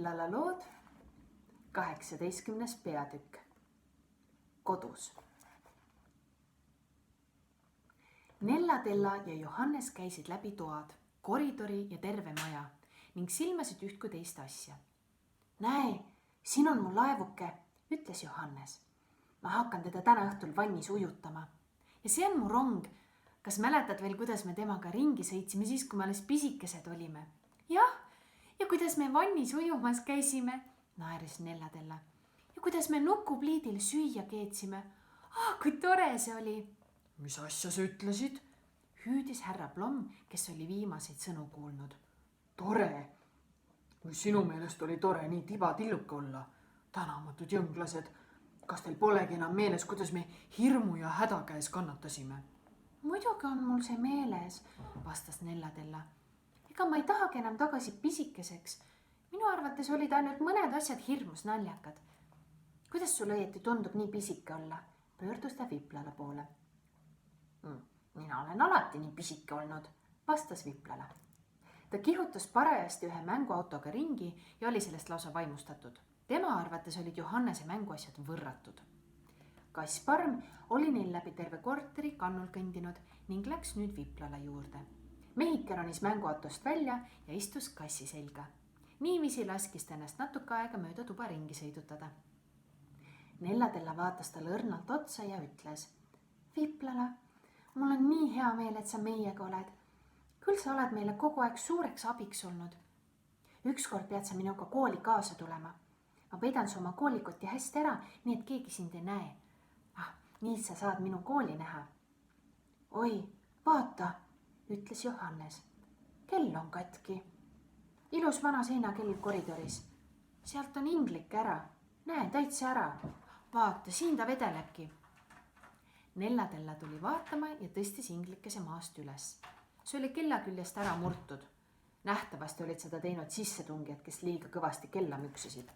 Viplala lood, 18. peatükk. Kodus. Nella-Tella ja Johannes käisid läbi toad, koridori ja terve maja ning silmasid üht kui teist asja. Näe, siin on mu laevuke, ütles Johannes. Ma hakkan teda täna õhtul vannis ujutama. Ja see on mu rong. Kas mäletad veel, kuidas me temaga ringi sõitsime siis, kui me alles pisikesed olime? Jah, ja kuidas me vannis ujumas käisime, naeris Nella-Tella. Ja kuidas me nukupliidil süüa keetsime. Kui tore see oli. Mis asja sa ütlesid? Hüüdis härra Plomm, kes oli viimaseid sõnu kuulnud. Tore. Kui sinu meelest oli tore nii tibatilluke olla. Tänamatud jõnglased. Kas teil polegi enam meeles, kuidas me hirmu ja häda käes kannatasime? Muidugi on mul see meeles, vastas Nella-Tella. Ega ma ei tahagi enam tagasi pisikeseks. Minu arvates olid ainult mõned asjad hirmus naljakad. Kuidas sul õieti tundub nii pisike olla? Pöördus ta Viplala poole. Mina olen alati nii pisike olnud, vastas Viplala. Ta kihutas parajasti ühe mänguautoga ringi ja oli sellest lausa vaimustatud. Tema arvates olid Johannese mänguasjad võrratud. Kassparm oli neil läbi terve korteri kannul kõndinud ning läks nüüd Viplala juurde. Mehike ronis mänguautost välja ja istus kassi selga. Niiviisi laskis ta ennast natuke aega mööda tuba ringi sõidutada. Nella-Tella vaatas talle õrnalt otsa ja ütles. Viplala, mul on nii hea meel, et sa meiega oled. Küll sa oled meile kogu aeg suureks abiks olnud. Ükskord pead sa minuga kooli kaasa tulema. Ma peidan su oma koolikoti hästi ära, nii et keegi sind ei näe. Nii sa saad minu kooli näha. Oi, vaata, ütles Johannes. Kell on katki. Ilus vana seinakell koridoris. Sealt on inglik ära. Näe, täitsa ära. Vaata, siin ta vedelebki. Nella-Tella tuli vaatama ja tõstis inglikese maast üles. See oli kella küljest ära murtud. Nähtavasti olid seda teinud sissetungijad, kes liiga kõvasti kella müksisid.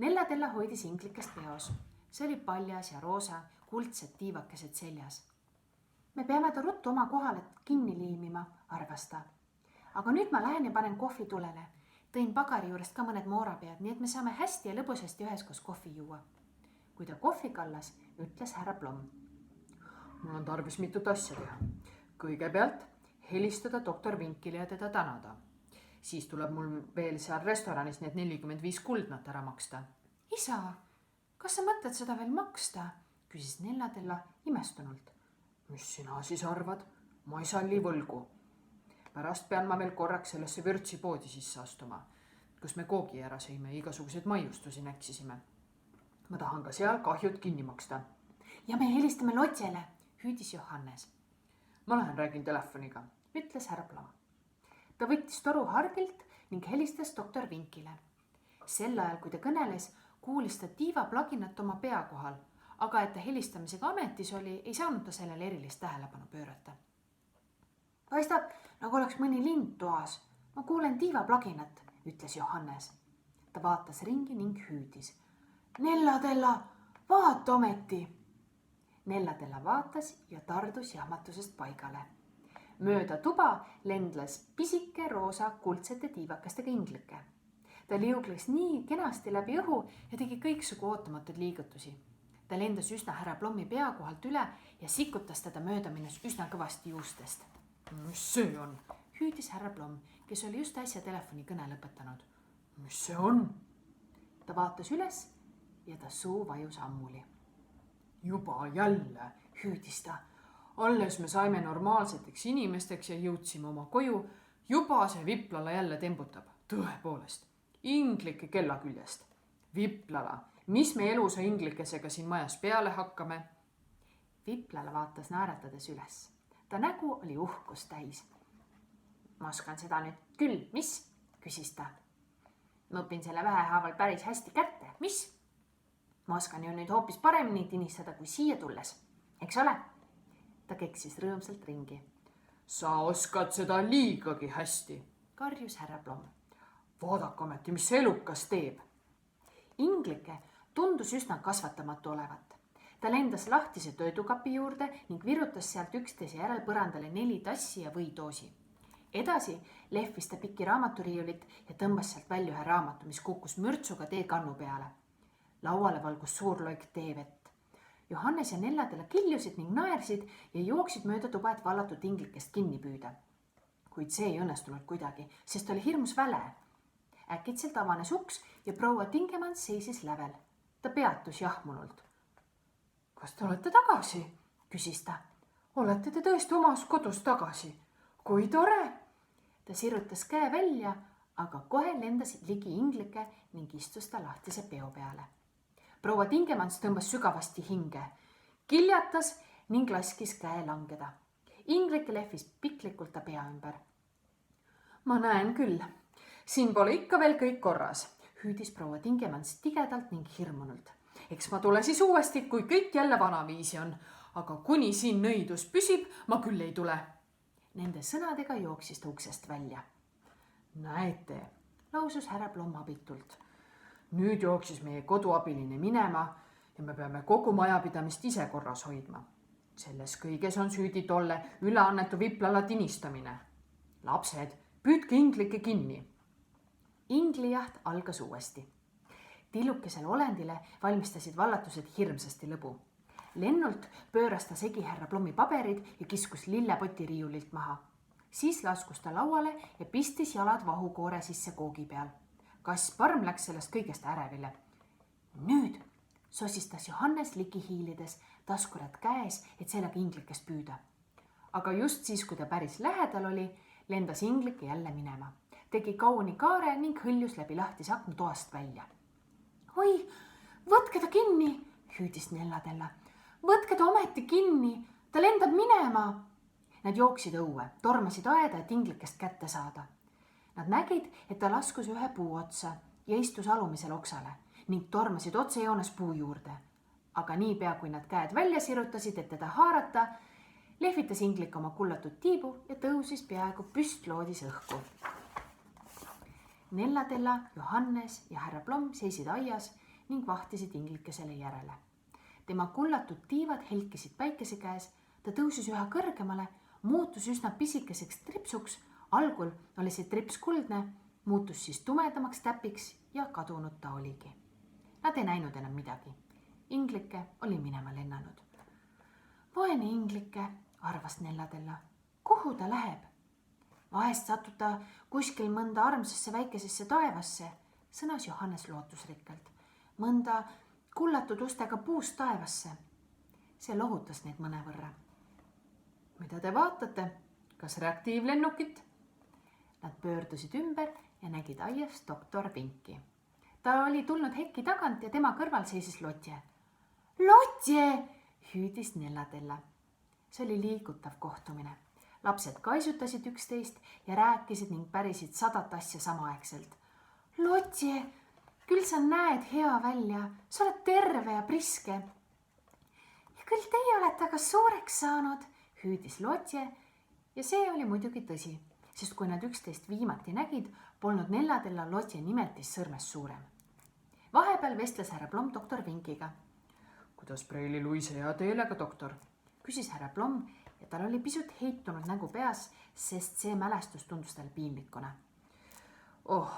Nella-Tella hoidis inglikest peos. See oli paljas ja roosa, kuldsed tiivakesed seljas. Me peame ta ruttu oma kohale kinni liimima, arvas ta. Aga nüüd ma lähen ja panen kohvi tulele. Tõin pagari juurest ka mõned moorapead, nii et me saame hästi ja lõbusasti üheskoos kohvi juua. Kui ta kohvi kallas, ütles härra Plomm. Mul on tarvis mitut asja teha. Kõigepealt helistada doktor Vinkile ja teda tänada. Siis tuleb mul veel seal restoranis need 45 kuldnat ära maksta. Isa, kas sa mõtled seda veel maksta? Küsis Nella-Tella imestunult. Mis sina siis arvad? Ma ei salli võlgu. Pärast pean ma veel korraks sellesse vürtsipoodi sisse astuma, kus me koogi ära sõime ja igasuguseid maiustusi näksisime. Ma tahan ka seal kahjud kinni maksta. Ja me helistame Lotjele, hüüdis Johannes. Ma lähen räägin telefoniga, ütles härra Plomm. Ta võttis toru hargilt ning helistas doktor Vinkile. Sel ajal, kui ta kõneles, kuulis ta tiivaplaginat oma pea kohal, aga et ta helistamisega ametis oli, ei saanud ta sellele erilist tähelepanu pöörata. Paistab, nagu oleks mõni lind toas. Ma kuulen tiivaplaginat, ütles Johannes. Ta vaatas ringi ning hüüdis. Nella-Tella, vaata ometi! Nella-Tella vaatas ja tardus jahmatusest paigale. Mööda tuba lendles pisike roosa kuldsete tiivakestega inglike. Ta liugles nii kenasti läbi õhu ja tegi kõiksugu ootamatuid liigutusi. Ta lendas üsna härra Plommi pea kohalt üle ja sikutas teda mööda minnes üsna kõvasti juustest. Mis see on? Hüüdis härra Plomm, kes oli just äsja telefoni kõne lõpetanud. Mis see on? Ta vaatas üles ja ta suu vajus ammuli. Juba jälle, hüüdis ta. Alles me saime normaalseteks inimesteks ja jõudsime oma koju. Juba see Viplala jälle tembutab. Tõepoolest. Inglike kella küljest. Viplala, mis me elusa inglikesega siin majas peale hakkame? Viplala vaatas naeratades üles. Ta nägu oli uhkust täis. Ma oskan seda nüüd küll, mis? Küsis ta. Ma õpin selle vähehaaval päris hästi kätte. Mis? Ma oskan ju nüüd hoopis paremini tinistada kui siia tulles. Eks ole? Ta keksis rõõmsalt ringi. Sa oskad seda liigagi hästi, karjus härra Plomm. Vaadake ometi, mis see elukas teeb. Inglike tundus üsna kasvatamatu olevat. Ta lendas lahtise toidukapi juurde ning virutas sealt üksteise järel põrandale 4 tassi ja võidoosi. edasi lehvis ta pikki raamaturiiulit ja tõmbas sealt välja ühe raamatu, mis kukkus mürtsuga teekannu peale. Lauale valgus suur loik teevett. Johannes ja Nellatela kiljusid ning naersid ja jooksid mööda tuba, et vallatud inglikest kinni püüda. Kuid see ei õnnestunud kuidagi, sest oli hirmus väle. Äkitselt avanes uks ja proua Tingemans seisis lävel. Ta peatus jahmunult. Kas te olete tagasi? Küsis ta. Olete te tõesti omas kodus tagasi? Kui tore! Ta sirutas käe välja, aga kohe lendasid ligi inglike ning istus ta lahtise peo peale. Proua Tingemans tõmbas sügavasti hinge, kiljatas ning laskis käe langeda. Inglike lehvis piklikult ta pea ümber. Ma näen küll, siin pole ikka veel kõik korras, hüüdis proua Tingemans tigedalt ning hirmunult. Eks ma tule siis uuesti, kui kõik jälle vanaviisi on, aga kuni siin nõidus püsib, ma küll ei tule. Nende sõnadega jooksis ta uksest välja. Näete, lausus härra Plomm abitult. Nüüd jooksis meie koduabiline minema ja me peame kogu majapidamist ise korras hoidma. Selles kõiges on süüdi tolle üleannetu Viplala tinistamine. Lapsed, püüdke inglike kinni. Inglijaht algas uuesti. Tillukesele olendile valmistasid vallatused hirmsasti lõbu. Lennult pööras ta segi härra Plommi paberid ja kiskus lillepoti riiulilt maha. Siis laskus ta lauale ja pistis jalad vahukoore sisse koogi peal. Kass Parm läks sellest kõigest ärevile. Nüüd sosistas Johannes ligi hiilides, taskurätt käes, et sellega inglikest püüda. Aga just siis, kui ta päris lähedal oli, lendas inglike jälle minema. Tegi kauni kaare ning hõljus läbi lahtise akna toast välja. Oi, võtke ta kinni, hüüdis Nellatella. Võtke ta ometi kinni, ta lendab minema. Nad jooksid õue, tormasid aeda, et inglikest kätte saada. Nad nägid, et ta laskus ühe puu otsa ja istus alumisel oksale ning tormasid otsejoones puu juurde. Aga niipea, kui nad käed välja sirutasid, et teda haarata, lehvitas inglik oma kullatud tiibu ja tõusis peaaegu püstloodis õhku. Nellatella, Johannes ja härra Plomm seisid aias ning vahtisid inglikesele järele. Tema kullatud tiivad helkisid päikese käes, ta tõusis üha kõrgemale, muutus üsna pisikeseks tripsuks, algul oli see trips kuldne, muutus siis tumedamaks täpiks ja kadunud ta oligi. Nad ei näinud enam midagi. Inglike oli minema lennanud. Vaene inglike, arvas Nellatella. Kuhu ta läheb? Vahest satub ta kuskil mõnda armsasse väikesesse taevasse, sõnas Johannes lootusrikkalt. Mõnda kullatud ustega puust taevasse. See lohutas neid mõnevõrra. Mida te vaatate? Kas reaktiivlennukit? Nad pöördusid ümber ja nägid aias doktor Vinki. Ta oli tulnud hetki tagant ja tema kõrval seisis Lotje. Lotje! Hüüdis Nellatella. See oli liigutav kohtumine. Lapsed kaisutasid üksteist ja rääkisid ning pärisid 100 asja samaaegselt. Lotje, küll sa näed hea välja, sa oled terve ja priske. Ja küll teie olete aga suureks saanud, hüüdis Lotje ja see oli muidugi tõsi, sest kui nad üksteist viimati nägid, polnud Nellatella Lotje nimetis sõrmes suurem. Vahepeal vestles härra Plomm doktor Vinkiga. Kuidas Preili Luise hea teelega, doktor? Küsis härra Plomm ja tal oli pisut heitunud nägu peas, sest see mälestus tundus tal piinlikuna. Oh,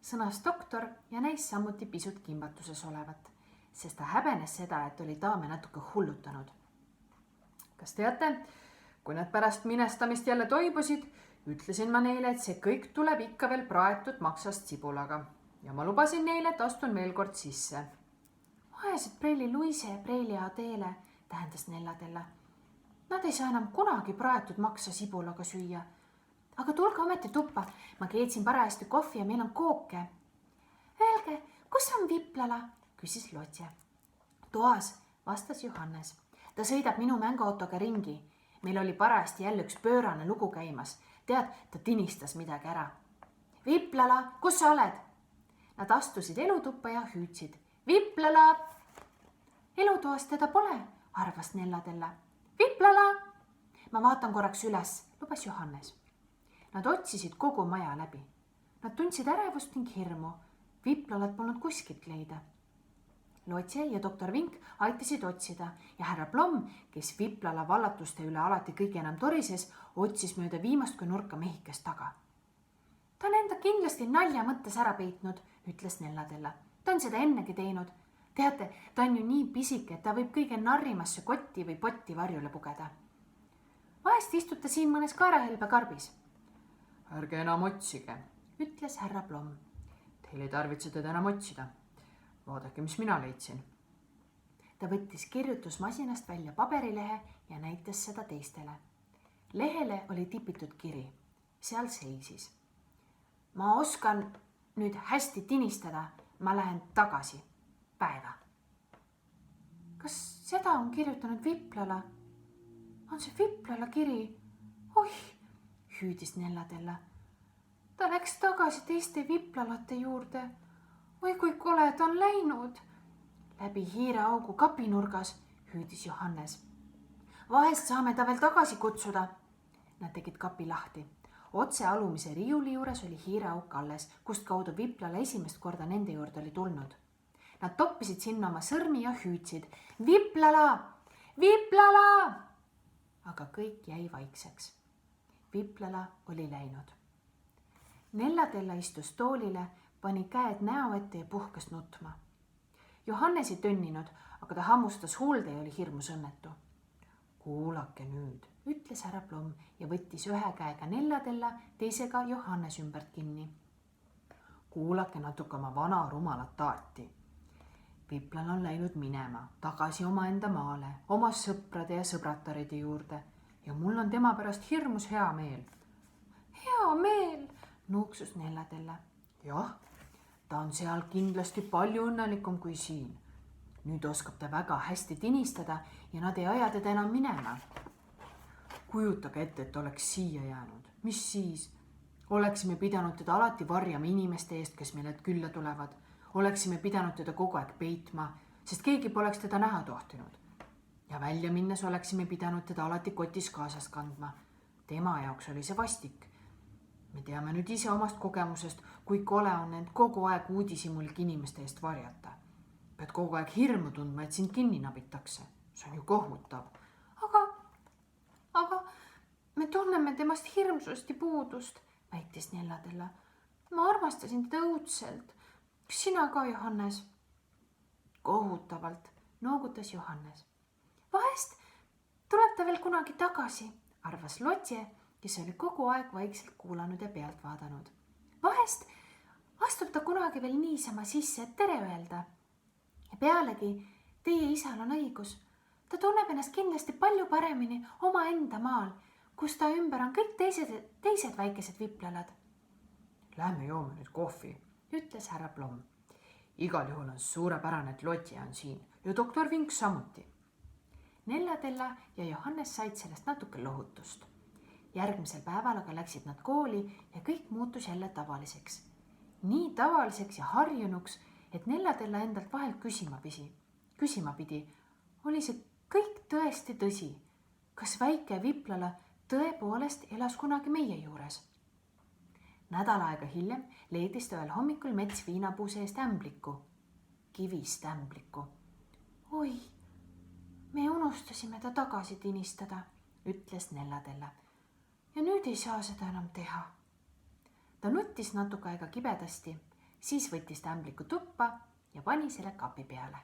sõnas doktor ja näis samuti pisut kimbatuses olevat, sest ta häbenes seda, et oli daame natuke hullutanud. Kas teate, kui nad pärast minestamist jälle toibusid, ütlesin ma neile, et see kõik tuleb ikka veel praetud maksast sibulaga ja ma lubasin neile, et astun veel kord sisse. Vaesed Preili Luise ja Preili Adele, tähendas Nellatella. Nad ei saa enam kunagi praetud maksa sibulaga süüa. Aga tulge ometi tuppa, ma keetsin parajasti kohvi ja meil on kooke. Öelge, kus on Viplala? Küsis Lotje. Toas, vastas Johannes. Ta sõidab minu mänguautoga ringi. Meil oli parajasti jälle üks pöörane lugu käimas. Tead, ta tinistas midagi ära. Viplala, kus sa oled? Nad astusid elutuppa ja hüüdsid. Viplala! Elutoas teda pole, arvas Nellatella. Viplala! Ma vaatan korraks üles, lubas Johannes. Nad otsisid kogu maja läbi. Nad tundsid ärevust ning hirmu. Viplalat polnud kuskilt leida. Lotse ja doktor Vink aitasid otsida ja härra Plomm, kes Viplala vallatuste üle alati kõige enam torises, otsis mööda viimast kui nurka mehikest taga. Ta on enda kindlasti nalja mõttes ära peitnud, ütles Nellatella. Ta on seda ennegi teinud. Teate, ta on ju nii pisike, et ta võib kõige narrimasse kotti või potti varjule pugeda. Vahest istute siin mõnes kaerahelbe karbis. Ärge enam otsige, ütles härra Plomm. Teil ei tarvitse teda enam otsida. Vaadake, mis mina leidsin. Ta võttis kirjutusmasinast välja paberilehe ja näitas seda teistele. Lehele oli tipitud kiri. Seal seisis. Ma oskan nüüd hästi tinistada. Ma lähen tagasi. Päeva. Kas seda on kirjutanud Viplala? On see Viplala kiri? Oih, hüüdis Nellatella. Ta läks tagasi teiste Viplalate juurde. Oi, kui kole ta on läinud. Läbi hiireaugu kapinurgas, hüüdis Johannes. Vahest saame ta veel tagasi kutsuda. Nad tegid kapi lahti. Otse alumise riiuli juures oli hiireauk alles, kust kaudu Viplala esimest korda nende juurde oli tulnud. Nad toppisid sinna oma sõrmi ja hüüdsid. Viplala! Viplala! Aga kõik jäi vaikseks. Viplala oli läinud. Nellatella istus toolile, pani käed näo ette ja puhkas nutma. Johannes ei tönninud, aga ta hammustas huulde ja oli hirmus õnnetu. Kuulake nüüd, ütles härra Plomm ja võttis ühe käega Nellatella, teisega Johannes ümbert kinni. Kuulake natuke oma vana rumalat taati. Viplal on läinud minema, tagasi omaenda maale, oma sõprade ja sõbrataride juurde ja mul on tema pärast hirmus hea meel. Hea meel, nuuksus Nellatella. Jah, ta on seal kindlasti palju õnnelikum kui siin. Nüüd oskab ta väga hästi tinistada ja nad ei aja teda enam minema. Kujutage ette, et oleks siia jäänud. Mis siis? Oleksime pidanud teda alati varjama inimeste eest, kes meile külla tulevad. Oleksime pidanud teda kogu aeg peitma, sest keegi poleks teda näha tohtinud. Ja välja minnes oleksime pidanud teda alati kotis kaasas kandma. Tema jaoks oli see vastik. Me teame nüüd ise omast kogemusest, kui kole on end kogu aeg uudishimulg inimeste eest varjata. Pead kogu aeg hirmu tundma, et sind kinni nabitakse. See on ju kohutav. Aga me tunneme temast hirmsasti puudust, väitis Nellatella. Ma armastasin teda õudselt. Kas sina ka, Johannes? Kohutavalt, noogutas Johannes. Vahest tuleb ta veel kunagi tagasi, arvas Lotse, kes oli kogu aeg vaikselt kuulanud ja pealt vaadanud. Vahest astub ta kunagi veel niisama sisse, et tere öelda. Ja pealegi, teie isal on õigus. Ta tunneb ennast kindlasti palju paremini oma enda maal, kus ta ümber on kõik teised väikesed viplalad. Lähme joome nüüd kohvi, ütles härra Plomm. Igal juhul on suurepärane, et Lotse on siin ja doktor Vink samuti. Nellatella ja Johannes said sellest natuke lohutust. Järgmisel päeval aga läksid nad kooli ja kõik muutus jälle tavaliseks. Nii tavaliseks ja harjunuks, et Nellatella endalt vahelt küsima pidi, oli see kõik tõesti tõsi. Kas väike Viplala tõepoolest elas kunagi meie juures? Nädal aega hiljem leidis ta veel hommikul mets viinapuu seest ämbliku, kivist ämbliku. Oi, me unustasime ta tagasi tinistada, ütles Nellatella. Ja nüüd ei saa seda enam teha. Ta nuttis natuke aega kibedasti, siis võttis ta ämbliku tuppa ja pani selle kapi peale.